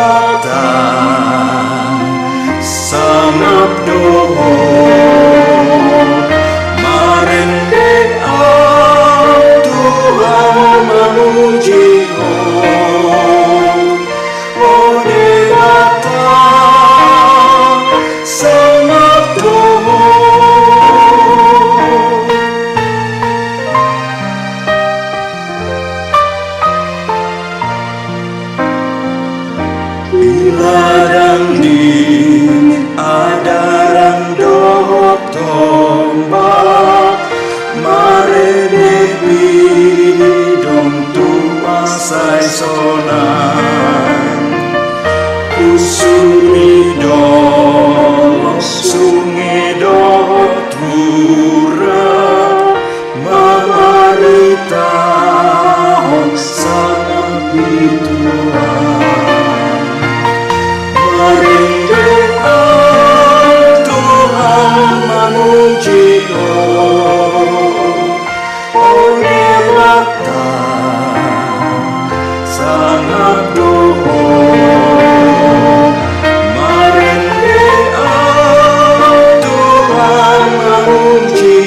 datang sangat doa marende Tuhan memuji sangat doa Ladang di adaran doh tombak marene bidong tuasai sonan usumi doh sungi doh tura marita sangat bituan Tuhan memuji sangat doa marende Tuhan memuji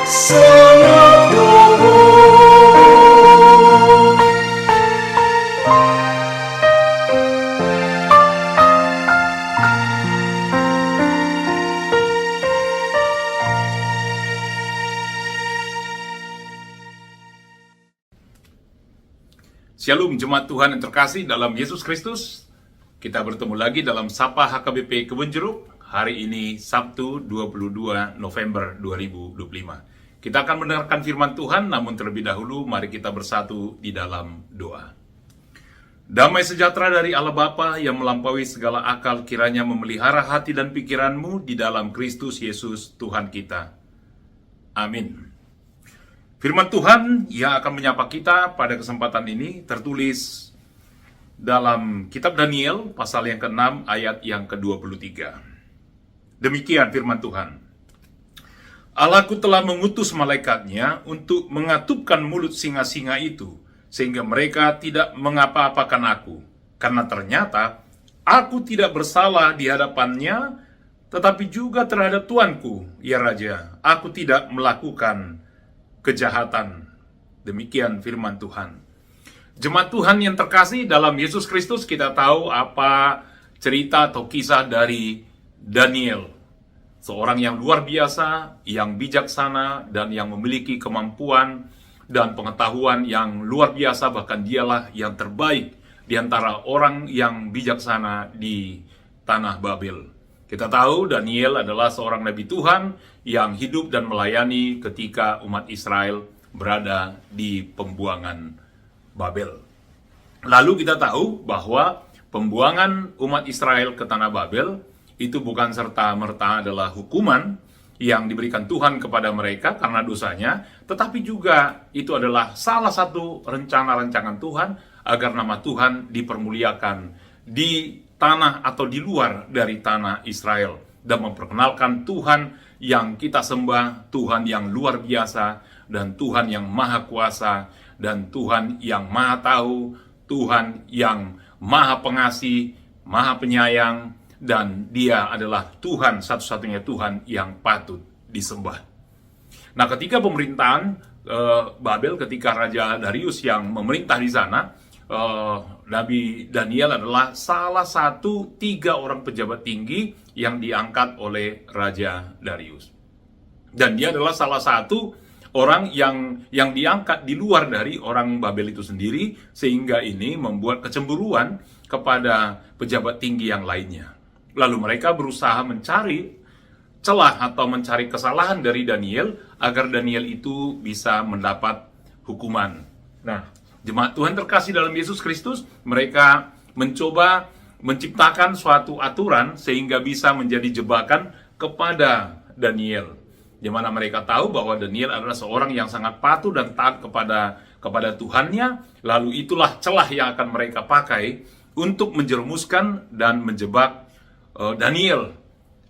sangat doa. Shalom jemaat Tuhan yang terkasih dalam Yesus Kristus. Kita bertemu lagi dalam Sapa HKBP Kebun Jeruk. Hari ini Sabtu 22 November 2025. Kita akan mendengarkan firman Tuhan, namun terlebih dahulu mari kita bersatu di dalam doa. Damai sejahtera dari Allah Bapa yang melampaui segala akal kiranya memelihara hati dan pikiranmu di dalam Kristus Yesus Tuhan kita. Amin. Firman Tuhan yang akan menyapa kita pada kesempatan ini tertulis dalam kitab Daniel pasal yang ke-6 ayat yang ke-23. Demikian firman Tuhan. Allahku telah mengutus malaikatnya untuk mengatupkan mulut singa-singa itu, sehingga mereka tidak mengapa-apakan aku. Karena ternyata aku tidak bersalah di hadapannya, tetapi juga terhadap Tuanku, ya Raja, aku tidak melakukan kejahatan. Demikian firman Tuhan. Jemaat Tuhan yang terkasih dalam Yesus Kristus, kita tahu apa cerita atau kisah dari Daniel. Seorang yang luar biasa, yang bijaksana, dan yang memiliki kemampuan dan pengetahuan yang luar biasa. Bahkan dialah yang terbaik di antara orang yang bijaksana di tanah Babel. Kita tahu Daniel adalah seorang nabi Tuhan yang hidup dan melayani ketika umat Israel berada di pembuangan Babel. Lalu kita tahu bahwa pembuangan umat Israel ke tanah Babel itu bukan serta-merta adalah hukuman yang diberikan Tuhan kepada mereka karena dosanya, tetapi juga itu adalah salah satu rencana-rancangan Tuhan agar nama Tuhan dipermuliakan di tanah atau di luar dari tanah Israel dan memperkenalkan Tuhan yang kita sembah, Tuhan yang luar biasa dan Tuhan yang maha kuasa dan Tuhan yang maha tahu, Tuhan yang maha pengasih, maha penyayang, dan Dia adalah Tuhan, satu-satunya Tuhan yang patut disembah. Nah, ketika pemerintahan Babel, ketika Raja Darius yang memerintah di sana, Nabi Daniel adalah salah satu 3 orang pejabat tinggi yang diangkat oleh Raja Darius. Dan dia adalah salah satu orang yang diangkat di luar dari orang Babel itu sendiri, sehingga ini membuat kecemburuan kepada pejabat tinggi yang lainnya. Lalu mereka berusaha mencari celah atau mencari kesalahan dari Daniel agar Daniel itu bisa mendapat hukuman. Nah, jemaat Tuhan terkasih dalam Yesus Kristus, mereka mencoba menciptakan suatu aturan sehingga bisa menjadi jebakan kepada Daniel. Di mana mereka tahu bahwa Daniel adalah seorang yang sangat patuh dan taat kepada Tuhannya, lalu itulah celah yang akan mereka pakai untuk menjerumuskan dan menjebak Daniel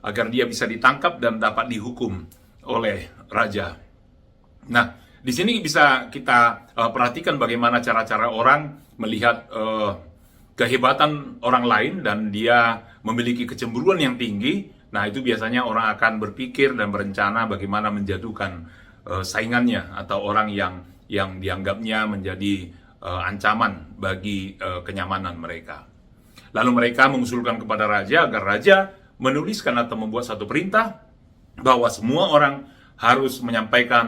agar dia bisa ditangkap dan dapat dihukum oleh raja. Nah, Di sini bisa kita perhatikan bagaimana cara-cara orang melihat kehebatan orang lain dan dia memiliki kecemburuan yang tinggi. Nah, itu biasanya orang akan berpikir dan berencana bagaimana menjatuhkan saingannya atau orang yang dianggapnya menjadi ancaman bagi kenyamanan mereka. Lalu mereka mengusulkan kepada raja agar raja menuliskan atau membuat satu perintah bahwa semua orang harus menyampaikan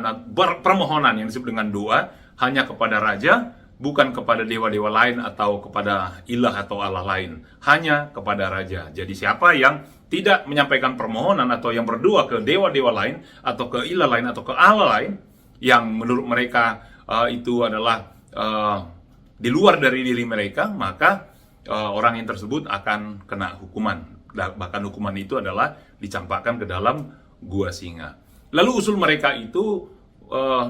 permohonan yang disebut dengan doa hanya kepada raja, bukan kepada dewa-dewa lain atau kepada ilah atau Allah lain, hanya kepada raja. Jadi siapa yang tidak menyampaikan permohonan atau yang berdoa ke dewa-dewa lain atau ke ilah lain atau ke Allah lain yang menurut mereka itu adalah di luar dari diri mereka, maka orang yang tersebut akan kena hukuman. Bahkan hukuman itu adalah dicampakkan ke dalam gua singa. Lalu usul mereka itu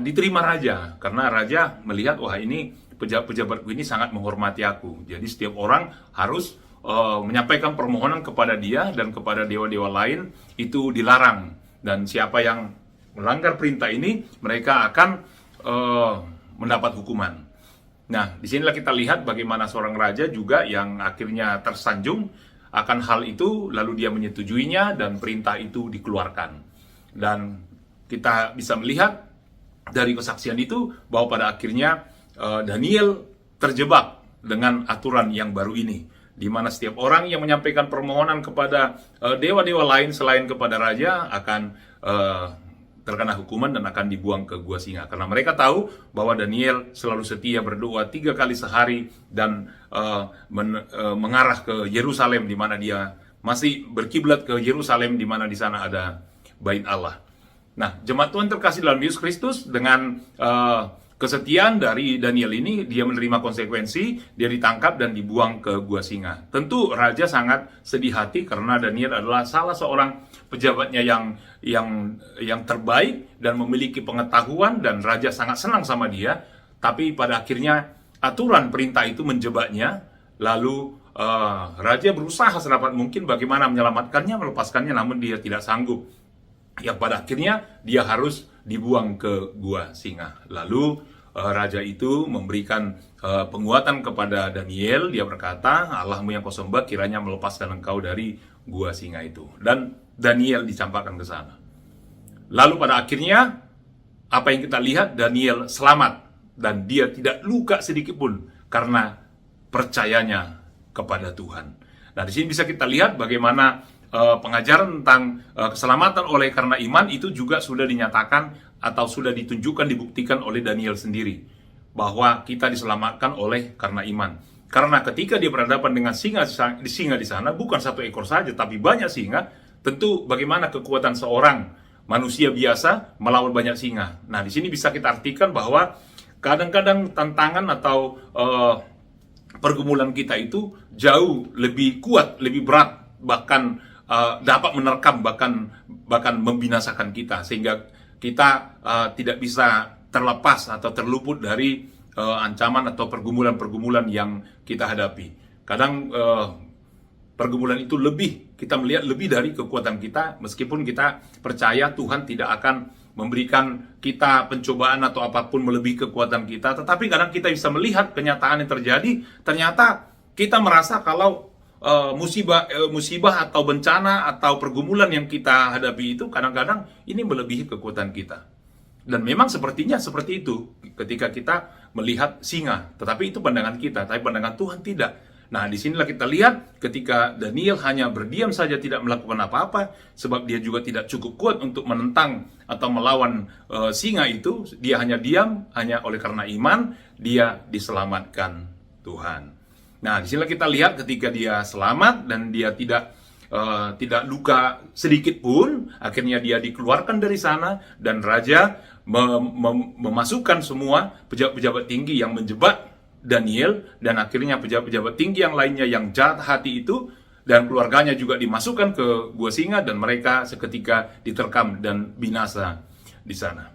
diterima raja, karena raja melihat, wah ini pejabatku ini sangat menghormati aku. Jadi setiap orang harus menyampaikan permohonan kepada dia dan kepada dewa-dewa lain itu dilarang. Dan siapa yang melanggar perintah ini, mereka akan mendapat hukuman. Nah, disinilah kita lihat bagaimana seorang raja juga yang akhirnya tersanjung akan hal itu, lalu dia menyetujuinya dan perintah itu dikeluarkan. Dan kita bisa melihat dari kesaksian itu bahwa pada akhirnya Daniel terjebak dengan aturan yang baru ini, di mana setiap orang yang menyampaikan permohonan kepada dewa-dewa lain selain kepada raja akan terkena hukuman dan akan dibuang ke gua singa. Karena mereka tahu bahwa Daniel selalu setia berdoa 3 kali sehari dan mengarah ke Yerusalem, di mana dia masih berkiblat ke Yerusalem, di mana di sana ada Bait Allah. Nah, jemaat Tuhan terkasih dalam Yesus Kristus, dengan kesetiaan dari Daniel ini, dia menerima konsekuensi, dia ditangkap dan dibuang ke gua singa. Tentu raja sangat sedih hati karena Daniel adalah salah seorang pejabatnya yang terbaik dan memiliki pengetahuan, dan raja sangat senang sama dia. Tapi pada akhirnya aturan perintah itu menjebaknya, lalu raja berusaha sedapat mungkin bagaimana menyelamatkannya, melepaskannya, namun dia tidak sanggup. Yang pada akhirnya dia harus dibuang ke gua singa. Lalu raja itu memberikan penguatan kepada Daniel. Dia berkata, Allahmu yang kau sembah kiranya melepaskan engkau dari gua singa itu. Dan Daniel dicampakkan ke sana. Lalu pada akhirnya apa yang kita lihat, Daniel selamat dan dia tidak luka sedikit pun karena percayanya kepada Tuhan. Nah, di sini bisa kita lihat bagaimana pengajaran tentang keselamatan oleh karena iman itu juga sudah dinyatakan atau sudah ditunjukkan, dibuktikan oleh Daniel sendiri, bahwa kita diselamatkan oleh karena iman. Karena ketika dia berhadapan dengan singa di sana, bukan satu ekor saja, tapi banyak singa. Tentu bagaimana kekuatan seorang manusia biasa melawan banyak singa. Nah, di sini bisa kita artikan bahwa kadang-kadang tantangan atau pergumulan kita itu jauh lebih kuat, lebih berat, bahkan dapat menerkam, bahkan membinasakan kita, sehingga kita tidak bisa terlepas atau terluput dari ancaman atau pergumulan-pergumulan yang kita hadapi. Kadang pergumulan itu kita melihat lebih dari kekuatan kita, meskipun kita percaya Tuhan tidak akan memberikan kita pencobaan atau apapun melebihi kekuatan kita. Tetapi kadang kita bisa melihat kenyataan yang terjadi, ternyata kita merasa kalau musibah atau bencana atau pergumulan yang kita hadapi itu kadang-kadang ini melebihi kekuatan kita. Dan memang sepertinya seperti itu ketika kita melihat singa, tetapi itu pandangan kita, tapi pandangan Tuhan tidak. Nah, disinilah kita lihat ketika Daniel hanya berdiam saja, tidak melakukan apa-apa, sebab dia juga tidak cukup kuat untuk menentang atau melawan singa itu. Dia hanya diam, hanya oleh karena iman dia diselamatkan Tuhan. Nah, disinilah kita lihat ketika dia selamat dan dia tidak luka sedikit pun, akhirnya dia dikeluarkan dari sana dan raja memasukkan semua pejabat-pejabat tinggi yang menjebak Daniel, dan akhirnya pejabat-pejabat tinggi yang lainnya yang jahat hati itu dan keluarganya juga dimasukkan ke gua singa, dan mereka seketika diterkam dan binasa di sana.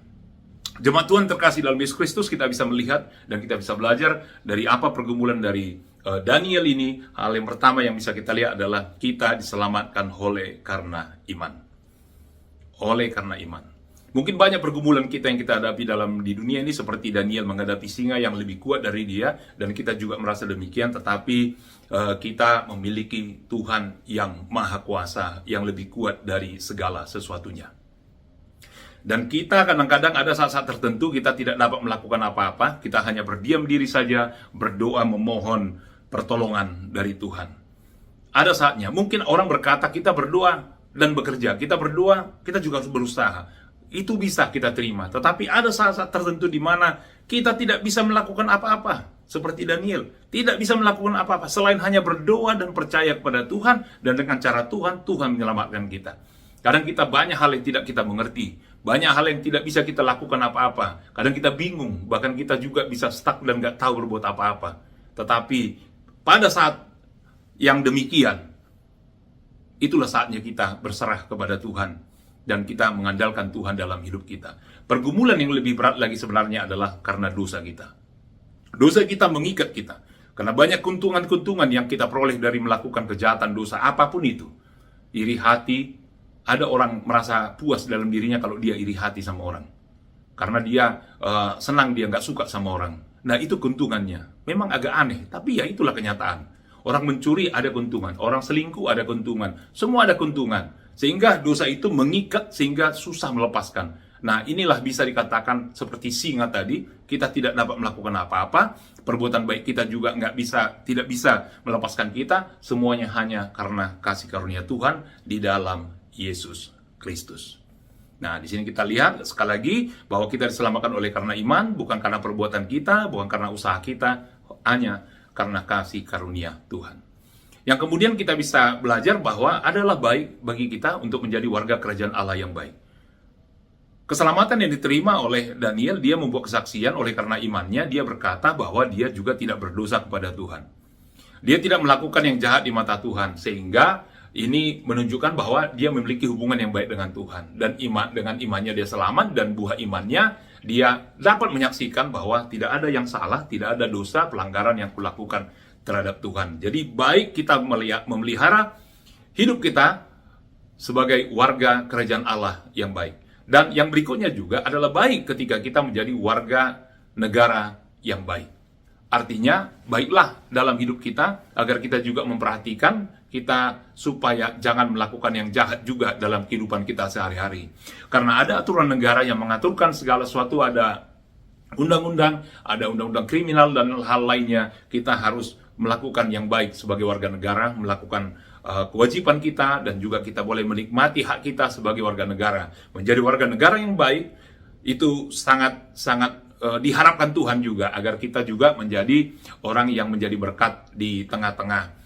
Jemaat Tuhan terkasih dalam Yesus Kristus, kita bisa melihat dan kita bisa belajar dari apa pergumulan dari Daniel ini. Hal yang pertama yang bisa kita lihat adalah kita diselamatkan oleh karena iman. Oleh karena iman. Mungkin banyak pergumulan kita yang kita hadapi di dunia ini, seperti Daniel menghadapi singa yang lebih kuat dari dia, dan kita juga merasa demikian, tetapi kita memiliki Tuhan yang maha kuasa, yang lebih kuat dari segala sesuatunya. Dan kita kadang-kadang ada saat-saat tertentu kita tidak dapat melakukan apa-apa, kita hanya berdiam diri saja, berdoa memohon pertolongan dari Tuhan. Ada saatnya, mungkin orang berkata kita berdoa dan bekerja, kita berdoa, kita juga harus berusaha. Itu bisa kita terima, tetapi ada saat-saat tertentu di mana kita tidak bisa melakukan apa-apa. Seperti Daniel, tidak bisa melakukan apa-apa selain hanya berdoa dan percaya kepada Tuhan, dan dengan cara Tuhan menyelamatkan kita. Kadang kita banyak hal yang tidak kita mengerti, banyak hal yang tidak bisa kita lakukan apa-apa. Kadang kita bingung, bahkan kita juga bisa stuck dan gak tahu berbuat apa-apa. Tetapi pada saat yang demikian, itulah saatnya kita berserah kepada Tuhan dan kita mengandalkan Tuhan dalam hidup kita. Pergumulan yang lebih berat lagi sebenarnya adalah karena dosa kita. Dosa kita mengikat kita. Karena banyak keuntungan-keuntungan yang kita peroleh dari melakukan kejahatan, dosa, apapun itu. Iri hati, ada orang merasa puas dalam dirinya kalau dia iri hati sama orang. Karena dia senang, dia nggak suka sama orang. Nah, itu keuntungannya. Memang agak aneh, tapi ya itulah kenyataan. Orang mencuri ada keuntungan, orang selingkuh ada keuntungan, semua ada keuntungan. Sehingga dosa itu mengikat sehingga susah melepaskan. Nah, inilah bisa dikatakan seperti singa tadi, kita tidak dapat melakukan apa-apa, perbuatan baik kita juga tidak bisa melepaskan kita, semuanya hanya karena kasih karunia Tuhan di dalam Yesus Kristus. Nah, di sini kita lihat sekali lagi bahwa kita diselamatkan oleh karena iman, bukan karena perbuatan kita, bukan karena usaha kita, hanya karena kasih karunia Tuhan. Yang kemudian kita bisa belajar bahwa adalah baik bagi kita untuk menjadi warga kerajaan Allah yang baik. Keselamatan yang diterima oleh Daniel, dia membuat kesaksian oleh karena imannya, dia berkata bahwa dia juga tidak berdosa kepada Tuhan. Dia tidak melakukan yang jahat di mata Tuhan, sehingga ini menunjukkan bahwa dia memiliki hubungan yang baik dengan Tuhan. Dan dengan imannya dia selamat, dan buah imannya dia dapat menyaksikan bahwa tidak ada yang salah, tidak ada dosa, pelanggaran yang kulakukan terhadap Tuhan. Jadi baik kita memelihara hidup kita sebagai warga kerajaan Allah yang baik. Dan yang berikutnya juga adalah baik ketika kita menjadi warga negara yang baik. Artinya, baiklah dalam hidup kita agar kita juga memperhatikan kita supaya jangan melakukan yang jahat juga dalam kehidupan kita sehari-hari. Karena ada aturan negara yang mengaturkan segala sesuatu, ada undang-undang, ada undang-undang kriminal dan hal lainnya. Kita harus melakukan yang baik sebagai warga negara, melakukan kewajiban kita, dan juga kita boleh menikmati hak kita sebagai warga negara. Menjadi warga negara yang baik itu sangat diharapkan Tuhan juga, agar kita juga menjadi orang yang menjadi berkat di tengah-tengah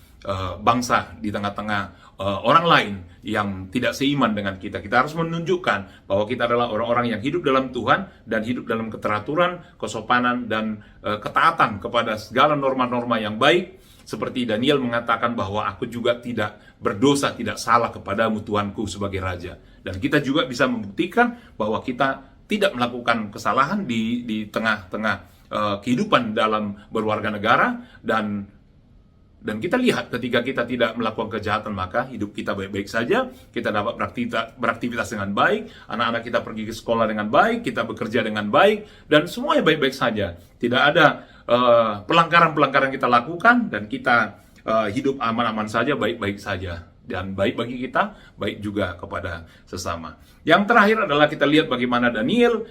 bangsa, di tengah-tengah orang lain yang tidak seiman dengan kita. Kita harus menunjukkan bahwa kita adalah orang-orang yang hidup dalam Tuhan dan hidup dalam keteraturan, kesopanan, dan ketaatan kepada segala norma-norma yang baik. Seperti Daniel mengatakan bahwa aku juga tidak berdosa, tidak salah kepadamu Tuanku sebagai Raja. Dan kita juga bisa membuktikan bahwa kita tidak melakukan kesalahan di tengah-tengah kehidupan dalam berwarga negara, dan kita lihat ketika kita tidak melakukan kejahatan, maka hidup kita baik-baik saja, kita dapat beraktivitas dengan baik, anak-anak kita pergi ke sekolah dengan baik, kita bekerja dengan baik, dan semuanya baik-baik saja. Tidak ada pelanggaran-pelanggaran kita lakukan, dan kita hidup aman-aman saja, baik-baik saja. Dan baik bagi kita, baik juga kepada sesama. Yang terakhir adalah kita lihat bagaimana Daniel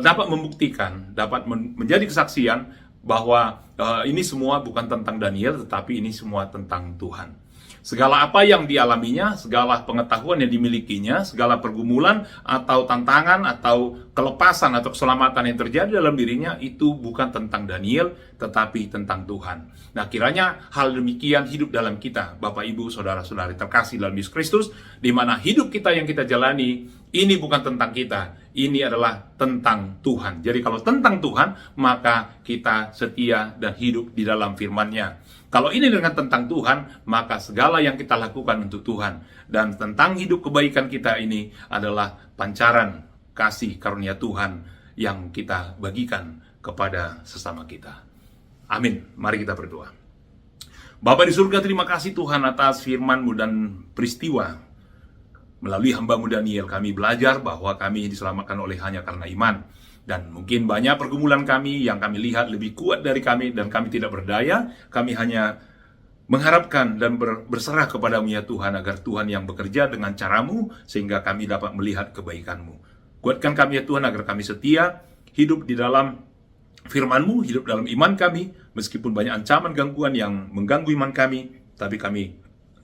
dapat membuktikan, dapat menjadi kesaksian bahwa ini semua bukan tentang Daniel, tetapi ini semua tentang Tuhan. Segala apa yang dialaminya, segala pengetahuan yang dimilikinya, segala pergumulan atau tantangan atau kelepasan atau keselamatan yang terjadi dalam dirinya, itu bukan tentang Daniel, tetapi tentang Tuhan. Nah, kiranya hal demikian hidup dalam kita, Bapak, Ibu, Saudara-saudari terkasih dalam Yesus Kristus, di mana hidup kita yang kita jalani, ini bukan tentang kita, ini adalah tentang Tuhan. Jadi kalau tentang Tuhan, maka kita setia dan hidup di dalam firman-Nya. Kalau ini dengan tentang Tuhan, maka segala yang kita lakukan untuk Tuhan. Dan tentang hidup kebaikan kita ini adalah pancaran kasih karunia Tuhan yang kita bagikan kepada sesama kita. Amin. Mari kita berdoa. Bapa di surga, terima kasih Tuhan atas firman-Mu dan peristiwa Melalui hamba-Mu Daniel, kami belajar bahwa kami diselamatkan oleh hanya karena iman. Dan mungkin banyak pergumulan kami yang kami lihat lebih kuat dari kami dan kami tidak berdaya. Kami hanya mengharapkan dan berserah kepada-Mu ya Tuhan, agar Tuhan yang bekerja dengan cara-Mu sehingga kami dapat melihat kebaikan-Mu. Kuatkan kami ya Tuhan agar kami setia hidup di dalam firman-Mu, hidup dalam iman kami, meskipun banyak ancaman gangguan yang mengganggu iman kami, tapi kami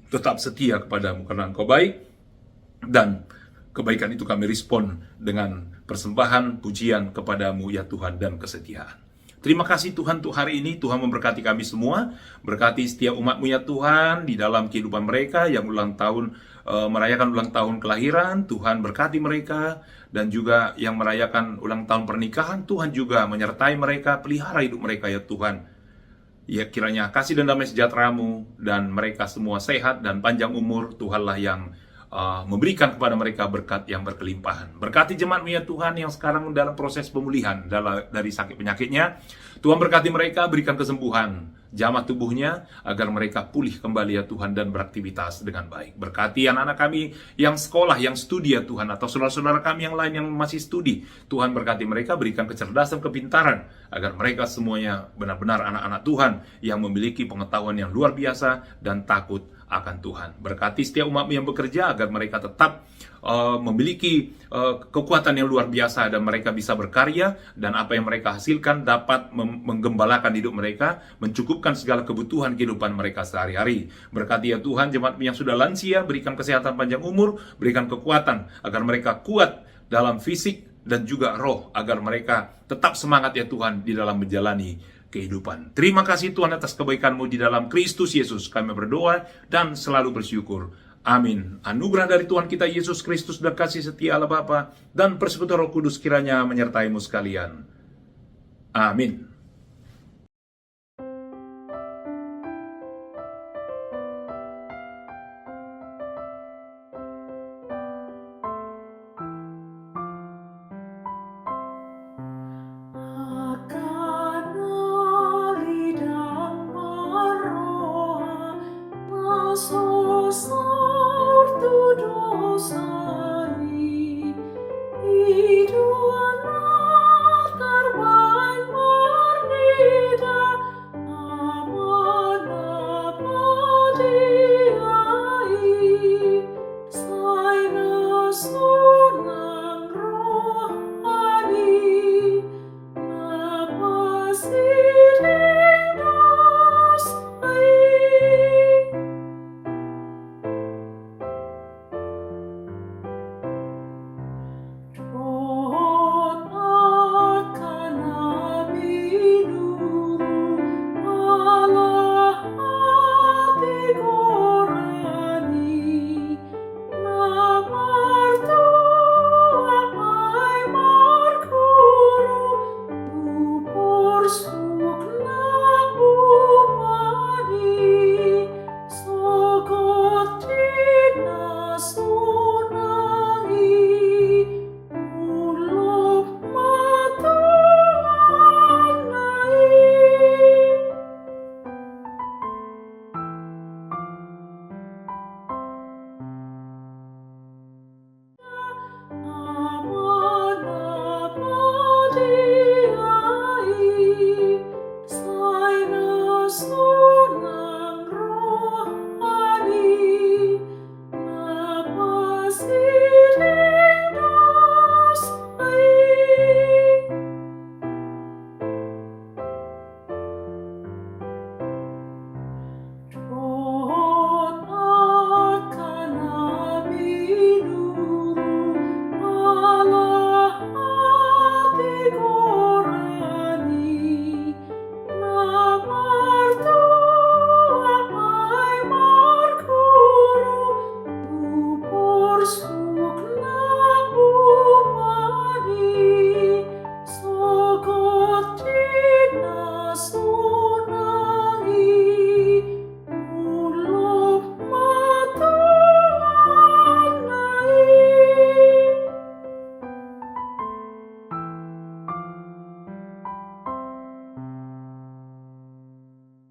tetap setia kepada-Mu karena Engkau baik, dan kebaikan itu kami respon dengan persembahan pujian kepada-Mu ya Tuhan dan kesetiaan. Terima kasih Tuhan untuk hari ini. Tuhan memberkati kami semua, berkati setiap umat-Mu ya Tuhan di dalam kehidupan mereka yang merayakan ulang tahun kelahiran. Tuhan berkati mereka, dan juga yang merayakan ulang tahun pernikahan. Tuhan juga menyertai mereka, pelihara hidup mereka ya Tuhan. Ya, kiranya kasih dan damai sejahtera-Mu dan mereka semua sehat dan panjang umur. Tuhanlah yang memberikan kepada mereka berkat yang berkelimpahan. Berkati jemaat-Mu ya Tuhan yang sekarang dalam proses pemulihan dari sakit penyakitnya. Tuhan berkati mereka, berikan kesembuhan jamah tubuhnya agar mereka pulih kembali ya Tuhan dan beraktivitas dengan baik. Berkati anak-anak kami yang sekolah, yang studi ya Tuhan, atau saudara-saudara kami yang lain yang masih studi. Tuhan berkati mereka, berikan kecerdasan, kepintaran agar mereka semuanya benar-benar anak-anak Tuhan yang memiliki pengetahuan yang luar biasa dan takut akan Tuhan. Berkati setiap umat-Mu yang bekerja agar mereka tetap memiliki kekuatan yang luar biasa dan mereka bisa berkarya, dan apa yang mereka hasilkan dapat menggembalakan hidup mereka, mencukupkan segala kebutuhan kehidupan mereka sehari-hari. Berkati ya Tuhan jemaat-Mu yang sudah lansia, berikan kesehatan panjang umur, berikan kekuatan agar mereka kuat dalam fisik dan juga roh, agar mereka tetap semangat ya Tuhan di dalam menjalani kehidupan. Terima kasih Tuhan atas kebaikan-Mu di dalam Kristus Yesus. Kami berdoa dan selalu bersyukur. Amin. Anugerah dari Tuhan kita Yesus Kristus dan kasih setia Allah Bapa dan persekutuan Roh Kudus kiranya menyertai-Mu sekalian. Amin.